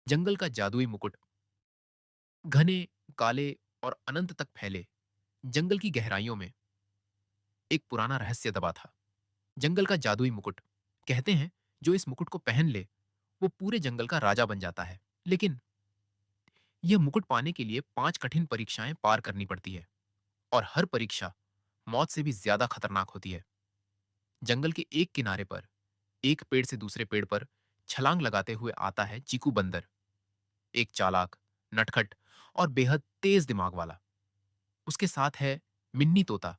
जंगल का जादुई मुकुट घने, काले और अनंत तक फैले जंगल की गहराइयों में एक पुराना रहस्य दबा था। जंगल का जादुई मुकुट, कहते हैं जो इस मुकुट को पहन ले वो पूरे जंगल का राजा बन जाता है। लेकिन यह मुकुट पाने के लिए 5 कठिन परीक्षाएं पार करनी पड़ती है और हर परीक्षा मौत से भी ज्यादा खतरनाक होती है। जंगल के एक किनारे पर एक पेड़ से दूसरे पेड़ पर छलांग लगाते हुए आता है चीकू बंदर, एक चालाक, नटखट और बेहद तेज दिमाग वाला। उसके साथ है मिन्नी तोता,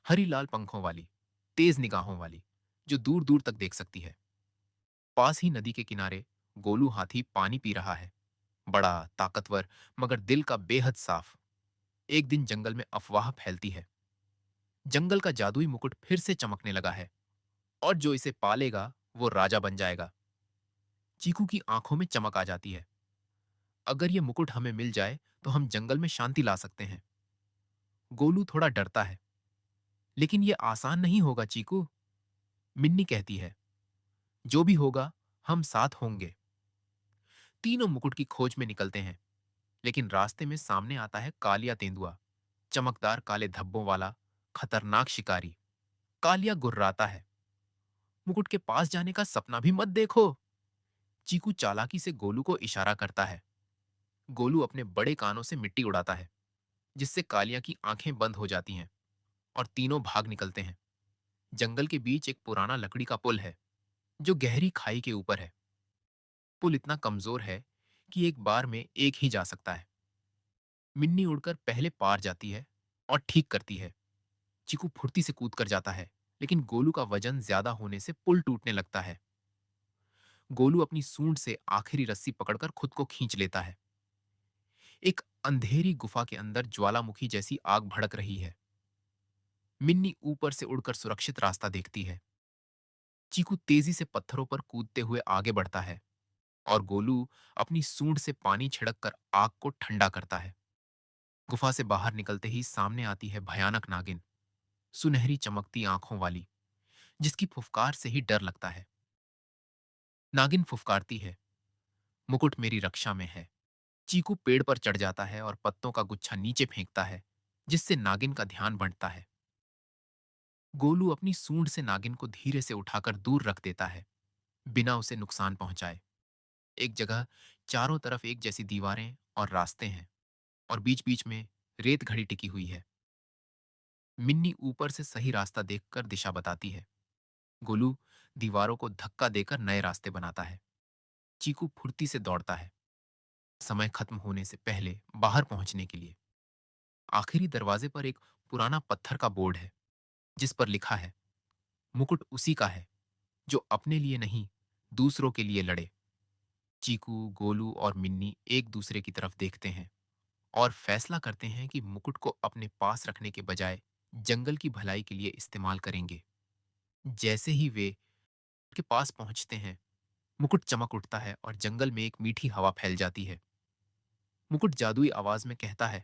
हरी लाल पंखों वाली, तेज निगाहों वाली, जो दूर दूर तक देख सकती है। पास ही नदी के किनारे गोलू हाथी पानी पी रहा है, बड़ा, ताकतवर, मगर दिल का बेहद साफ। एक दिन जंगल में अफवाह फैलती है, जंगल का जादुई मुकुट फिर से चमकने लगा है और जो इसे पालेगा वो राजा बन जाएगा। चीकू की आंखों में चमक आ जाती है। अगर ये मुकुट हमें मिल जाए तो हम जंगल में शांति ला सकते हैं। गोलू थोड़ा डरता है, लेकिन ये आसान नहीं होगा चीकू। मिन्नी कहती है, जो भी होगा हम साथ होंगे। तीनों मुकुट की खोज में निकलते हैं, लेकिन रास्ते में सामने आता है कालिया तेंदुआ, चमकदार काले धब्बों वाला खतरनाक शिकारी। कालिया गुर्राता है, मुकुट के पास जाने का सपना भी मत देखो। चीकू चालाकी से गोलू को इशारा करता है। गोलू अपने बड़े कानों से मिट्टी उड़ाता है, जिससे कालिया की आंखें बंद हो जाती हैं और तीनों भाग निकलते हैं। जंगल के बीच एक पुराना लकड़ी का पुल है, जो गहरी खाई के ऊपर है। पुल इतना कमजोर है कि एक बार में एक ही जा सकता है। मिन्नी उड़कर पहले पार जाती है और ठीक करती है। चीकू फुर्ती से कूद कर जाता है, लेकिन गोलू का वजन ज्यादा होने से पुल टूटने लगता है। गोलू अपनी सूंड से आखिरी रस्सी पकड़कर खुद को खींच लेता है। एक अंधेरी गुफा के अंदर ज्वालामुखी जैसी आग भड़क रही है। मिन्नी ऊपर से उड़कर सुरक्षित रास्ता देखती है। चीकू तेजी से पत्थरों पर कूदते हुए आगे बढ़ता है और गोलू अपनी सूंड से पानी छिड़क कर आग को ठंडा करता है। गुफा से बाहर निकलते ही सामने आती है भयानक नागिन, सुनहरी चमकती आंखों वाली, जिसकी फुफकार से ही डर लगता है। नागिन फुफकारती है, मुकुट मेरी रक्षा में है। चीकू पेड़ पर चढ़ जाता है और पत्तों का गुच्छा नीचे फेंकता है, जिससे नागिन का ध्यान बंटता है। गोलू अपनी सूंड से नागिन को धीरे से उठाकर दूर रख देता है, बिना उसे नुकसान पहुंचाए। एक जगह चारों तरफ एक जैसी दीवारें और रास्ते हैं और बीच बीच में रेत घड़ी टिकी हुई है। मिन्नी ऊपर से सही रास्ता देखकर दिशा बताती है। गोलू दीवारों को धक्का देकर नए रास्ते बनाता है। चीकू फुर्ती से दौड़ता है, समय खत्म होने से पहले बाहर पहुंचने के लिए। आखिरी दरवाजे पर एक पुराना पत्थर का बोर्ड है, जिस पर लिखा है, मुकुट उसी का है जो अपने लिए नहीं, दूसरों के लिए लड़े। चीकू, गोलू और मिन्नी एक दूसरे की तरफ देखते हैं और फैसला करते हैं कि मुकुट को अपने पास रखने के बजाय जंगल की भलाई के लिए इस्तेमाल करेंगे। जैसे ही वे के पास पहुंचते हैं, मुकुट चमक उठता है और जंगल में एक मीठी हवा फैल जाती है। मुकुट जादुई आवाज में कहता है,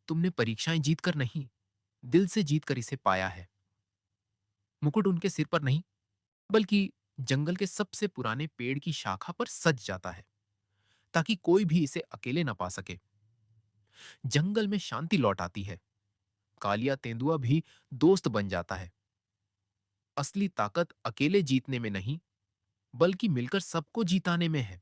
तुमने परीक्षाएं जीत कर नहीं, दिल से जीत कर इसे पाया है। मुकुट उनके सिर पर नहीं, बल्कि जंगल के सबसे पुराने पेड़ की शाखा पर सज जाता है, ताकि कोई भी इसे अकेले न पा सके। जंगल में शांति लौट आती है। कालिया तेंदुआ भी दोस्त बन जाता है। असली ताकत अकेले जीतने में नहीं, बल्कि मिलकर सबको जीताने में है।